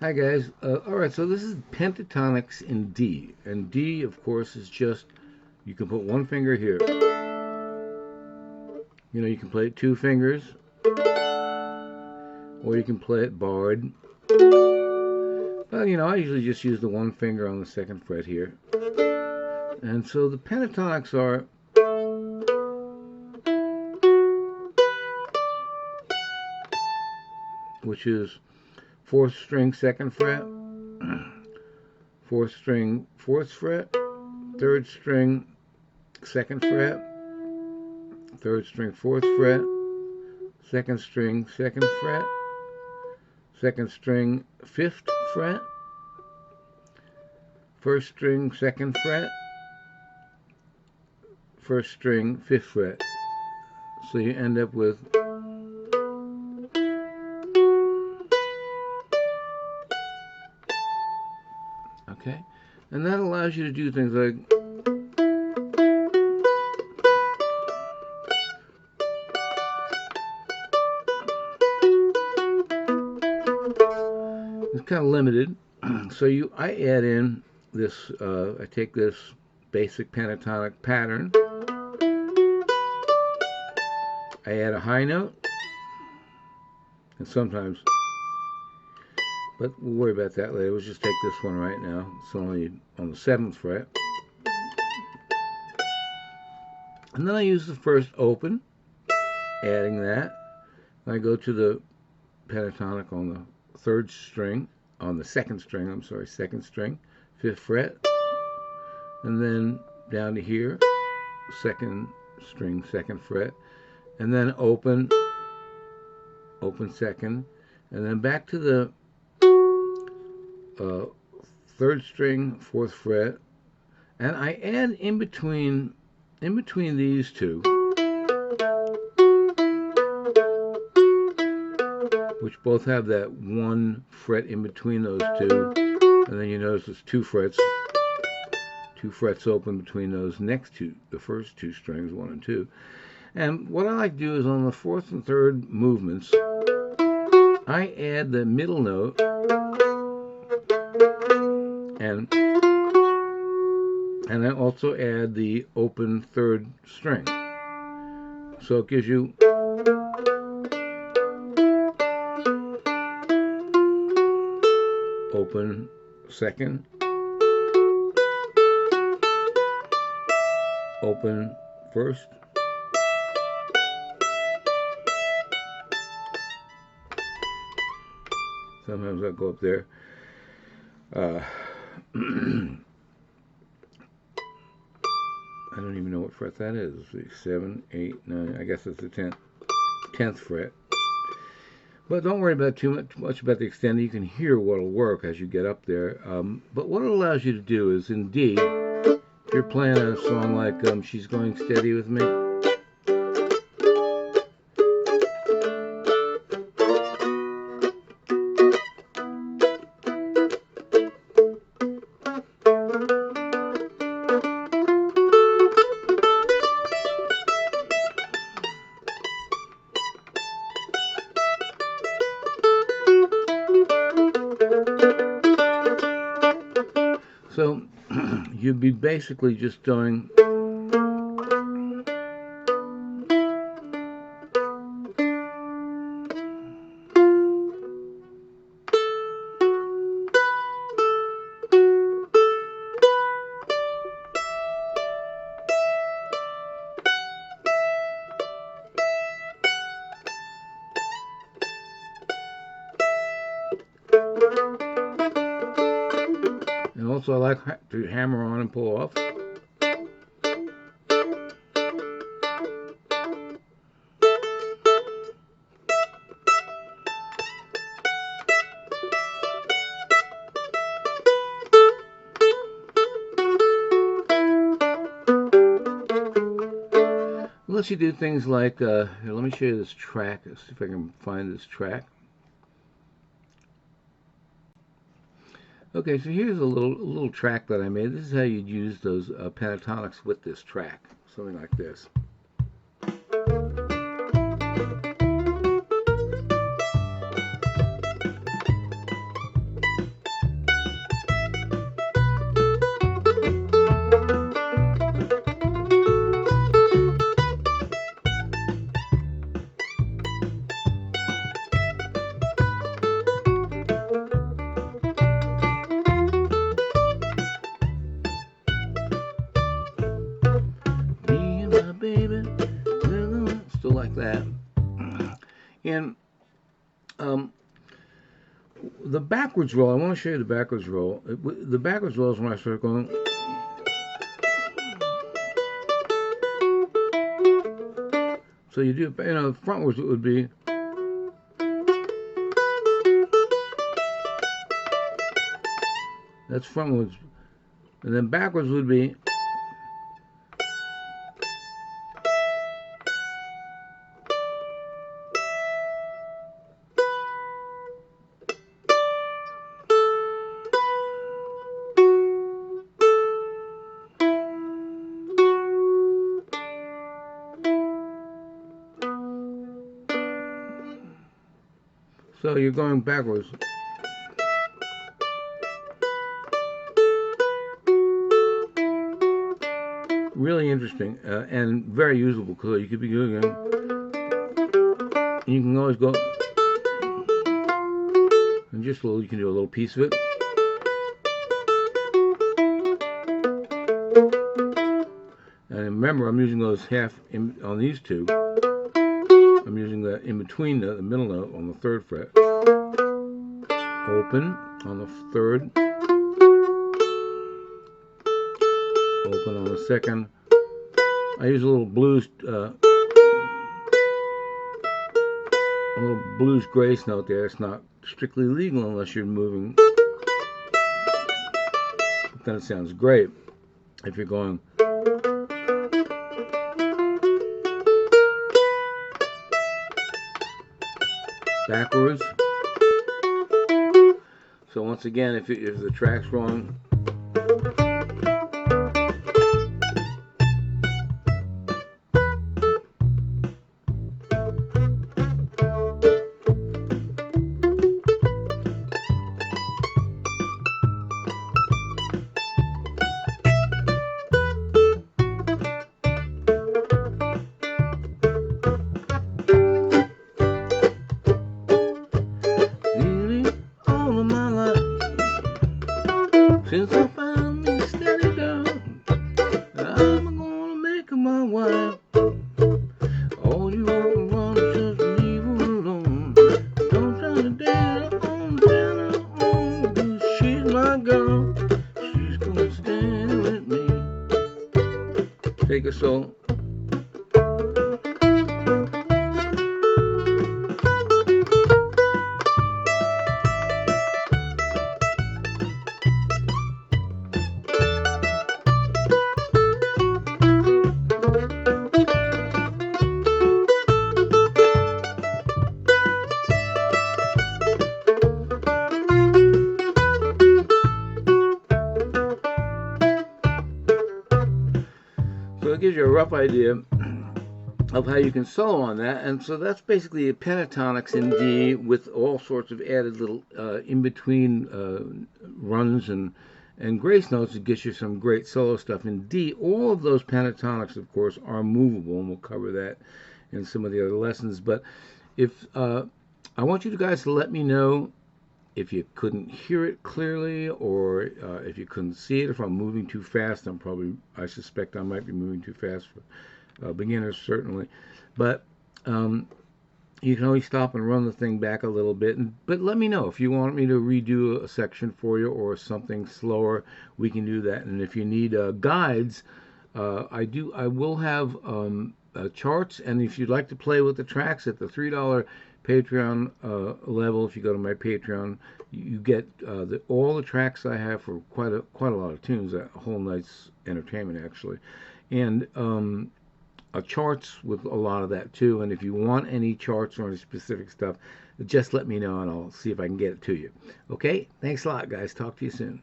Hi guys. Alright, so this is Pentatonics in D. And D, of course, is just, you can put one finger here. You know, you can play it two fingers, or you can play it barred. But, you know, I usually just use the one finger on the second fret here. And so the pentatonics are which is fourth string, second fret, fourth string, fourth fret, third string, second fret, third string, fourth fret, second string, second fret, second string, fifth fret, first string, second fret, first string, fifth fret. So you end up with okay, and that allows you to do things like it's kind of limited. So I add in this, I take this basic pentatonic pattern, I add a high note, and sometimes, but we'll worry about that later. We'll just take this one right now. It's only on the 7th fret. And then I use the first open, adding that. I go to the pentatonic on the third string, on the second string, I'm sorry, second string, 5th fret, and then down to here, second string, second fret, and then open, open second, and then back to the third string, 4th fret, and I add in between these two, which both have that one fret in between those two, and then you notice there's two frets open between those next two, the first two strings, 1 and 2. And what I like to do is on the 4th and 3rd movements, I add the middle note and I also add the open 3rd string. So it gives you open second, open first, sometimes I'll go up there. I don't even know what fret that is. 7, 8, 9. I guess it's the 10th fret. But don't worry about too much about the extended. You can hear what'll work as you get up there. But what it allows you to do is in D, if you're playing a song like She's Going Steady With Me, so you'd be basically just doing and also I like to hammer on and pull off. Unless you do things like, here, let me show you this track, let's see if I can find this track. Okay, so here's a little track that I made. This is how you'd use those pentatonics with this track, something like this. The backwards roll, I want to show you the backwards roll. The backwards roll is when I start going. So you do, frontwards it would be. That's frontwards. And then backwards would be. So you're going backwards. Really interesting and very usable because you could be doing it. You can always go and just a little. You can do a little piece of it. And remember, I'm using those half on these two. I'm using the in between the middle note on the 3rd fret. Open on the 3rd. Open on the 2nd. I use a little blues grace note there. It's not strictly legal unless you're moving. But then it sounds great if you're going. Backwards. So once again, if the track's wrong, since I found me steady girl, I'm gonna make her my wife. All you want just leave her alone. Don't try to dance on down on, 'cause she's my girl. She's gonna stand with me. Take a solo. So it gives you a rough idea of how you can solo on that, and so that's basically a pentatonics in D with all sorts of added little in-between runs and grace notes that gets you some great solo stuff in D. All of those pentatonics, of course, are movable, and we'll cover that in some of the other lessons. But if I want you guys to let me know if you couldn't hear it clearly, or if you couldn't see it. If I'm moving too fast, I suspect I might be moving too fast for beginners, certainly. But you can always stop and run the thing back a little bit. But let me know if you want me to redo a section for you or something slower. We can do that. And if you need guides, I will have charts. And if you'd like to play with the tracks at the $3 Patreon level, if you go to my Patreon, you get all the tracks I have for quite a lot of tunes, a whole night's entertainment actually, and charts with a lot of that too. And if you want any charts or any specific stuff, just let me know and I'll see if I can get it to you. Okay, thanks a lot, guys. Talk to you soon.